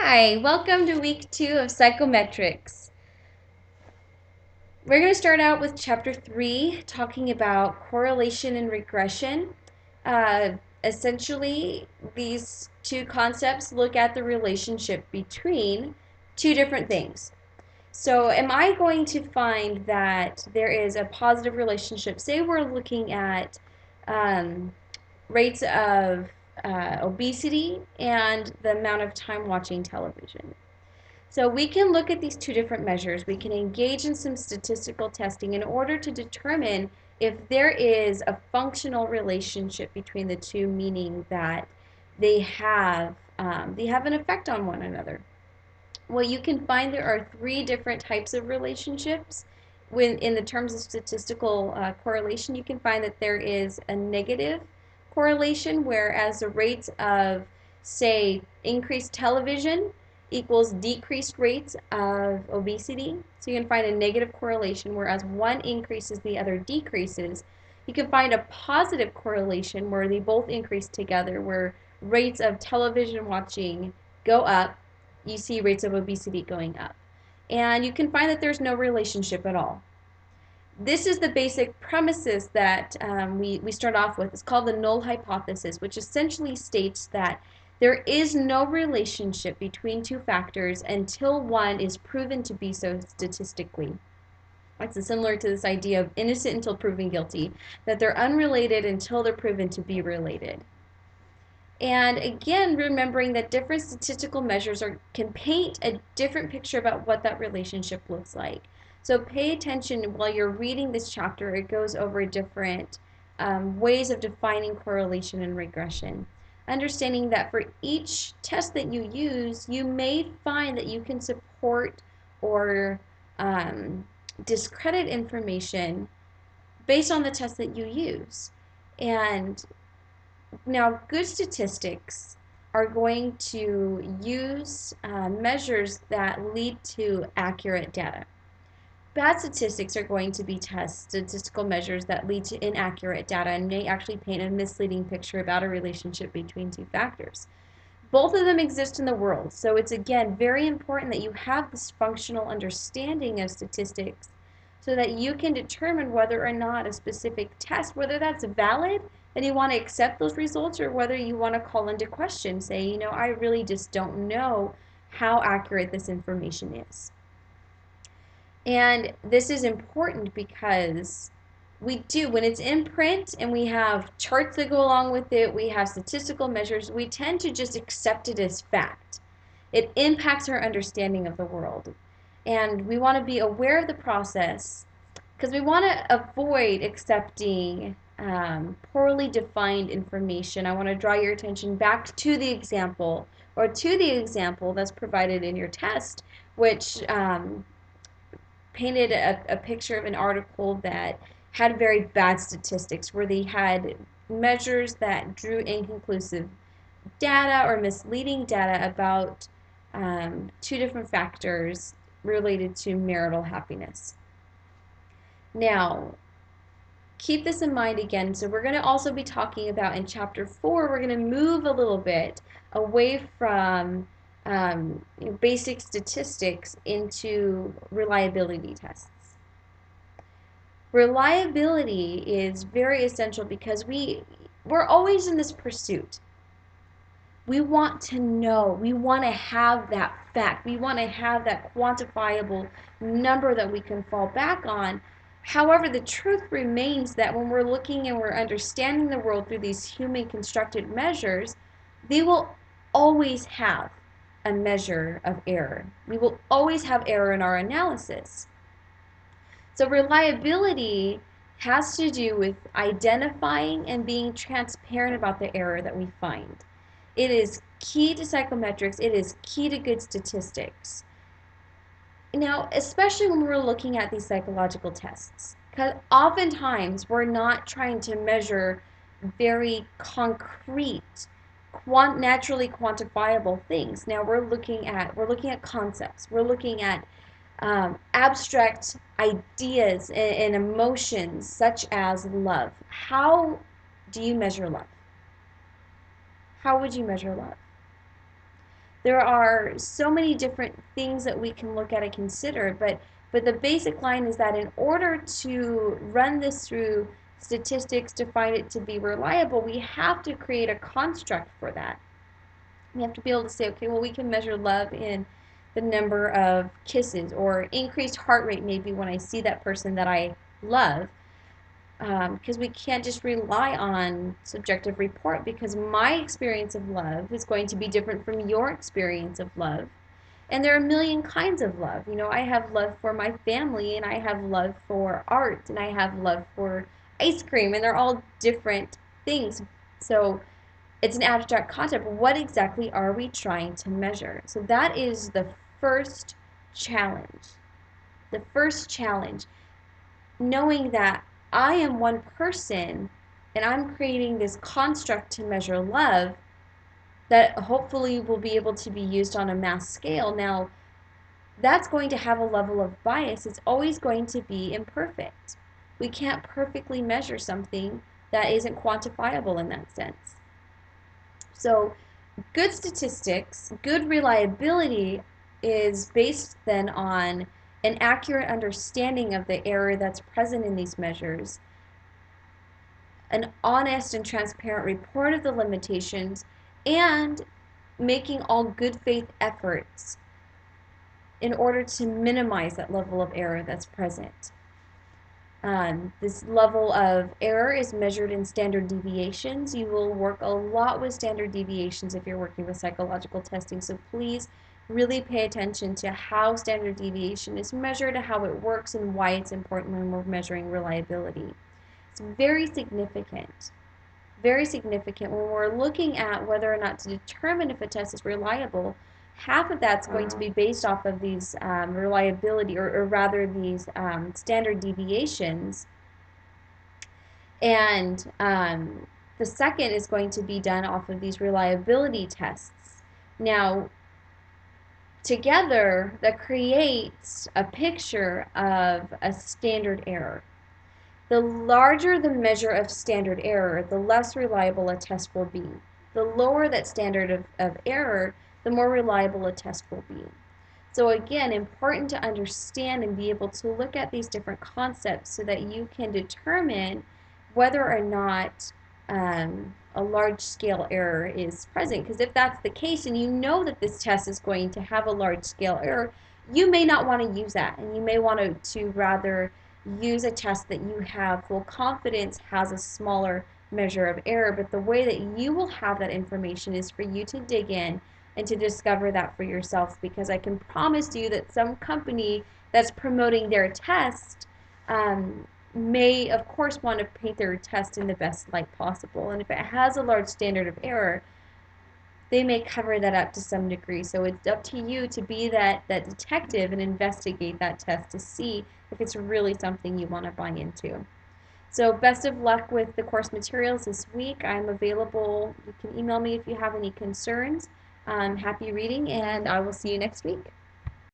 Hi, welcome to week 2 of psychometrics. We're going to start out with chapter 3, talking about correlation and regression. Uh, Essentially, these two concepts look at the relationship between two different things. So, am I going to find that there is a positive relationship? Say we're looking at um, rates of obesity and the amount of time watching television. So we can look at these two different measures. We can engage in some statistical testing in order to determine if there is a functional relationship between the two, meaning that they have an effect on one another. Well, you can find there are three different types of relationships. When in the terms of statistical correlation, you can find that there is a negative correlation, whereas the rates of, say, increased television equals decreased rates of obesity. So you can find a negative correlation, whereas one increases, the other decreases. You can find a positive correlation where they both increase together, where rates of television watching go up, you see rates of obesity going up. And you can find that there's no relationship at all. This is the basic premises that we start off with. It's called the null hypothesis, which essentially states that there is no relationship between two factors until one is proven to be so statistically. It's similar to this idea of innocent until proven guilty, that they're unrelated until they're proven to be related. And again, remembering that different statistical measures can paint a different picture about what that relationship looks like. So pay attention while you're reading this chapter. It goes over different ways of defining correlation and regression. Understanding that for each test that you use, you may find that you can support or discredit information based on the test that you use. And now, good statistics are going to use measures that lead to accurate data. Bad statistics are going to be statistical measures that lead to inaccurate data and may actually paint a misleading picture about a relationship between two factors. Both of them exist in the world, so it's again very important that you have this functional understanding of statistics so that you can determine whether or not a specific test, whether that's valid and you want to accept those results, or whether you want to call into question, say, I really just don't know how accurate this information is. And this is important because when it's in print and we have charts that go along with it, we have statistical measures, we tend to just accept it as fact. It impacts our understanding of the world. And we want to be aware of the process because we want to avoid accepting poorly defined information. I want to draw your attention back to the example that's provided in your test, which painted a picture of an article that had very bad statistics, where they had measures that drew inconclusive data or misleading data about two different factors related to marital happiness. Now, keep this in mind again. So we're going to also be talking about in chapter 4, we're going to move a little bit away from basic statistics into reliability tests. Reliability is very essential because we're always in this pursuit. We want to know, we want to have that fact, we want to have that quantifiable number that we can fall back on. However, the truth remains that when we're looking and we're understanding the world through these human constructed measures, they will always have a measure of error. We will always have error in our analysis. So reliability has to do with identifying and being transparent about the error that we find. It is key to psychometrics. It is key to good statistics. Now, especially when we're looking at these psychological tests, because oftentimes we're not trying to measure very concrete, naturally quantifiable things. Now we're looking at concepts. We're looking at abstract ideas and emotions such as love. How do you measure love? How would you measure love? There are so many different things that we can look at and consider, but the basic line is that in order to run this through statistics to find it to be reliable, we have to create a construct for that. We have to be able to say, okay, well, we can measure love in the number of kisses, or increased heart rate maybe when I see that person that I love, because we can't just rely on subjective report, because my experience of love is going to be different from your experience of love. And there are a million kinds of love. You know, I have love for my family, and I have love for art, and I have love for ice cream, and they're all different things. So it's an abstract concept. What exactly are we trying to measure? So that is the first challenge. The first challenge, knowing that I am one person and I'm creating this construct to measure love that hopefully will be able to be used on a mass scale. Now, that's going to have a level of bias. It's always going to be imperfect. We can't perfectly measure something that isn't quantifiable in that sense. So, good statistics, good reliability is based then on an accurate understanding of the error that's present in these measures, an honest and transparent report of the limitations, and making all good faith efforts in order to minimize that level of error that's present. This level of error is measured in standard deviations. You will work a lot with standard deviations if you're working with psychological testing, so please really pay attention to how standard deviation is measured, how it works, and why it's important when we're measuring reliability. It's very significant. Very significant when we're looking at whether or not to determine if a test is reliable. Half of that's going to be based off of these reliability, or rather these standard deviations, and the second is going to be done off of these reliability tests. Now, together, that creates a picture of a standard error. The larger the measure of standard error, the less reliable a test will be. The lower that standard of error, the more reliable a test will be. So again, important to understand and be able to look at these different concepts so that you can determine whether or not a large-scale error is present. Because if that's the case and you know that this test is going to have a large-scale error, you may not want to use that, and you may want to rather use a test that you have full confidence has a smaller measure of error. But the way that you will have that information is for you to dig in and to discover that for yourself, because I can promise you that some company that's promoting their test may, of course, want to paint their test in the best light possible. And if it has a large standard of error, they may cover that up to some degree. So it's up to you to be that detective and investigate that test to see if it's really something you want to buy into. So best of luck with the course materials this week. I'm available. You can email me if you have any concerns. Happy reading, and I will see you next week.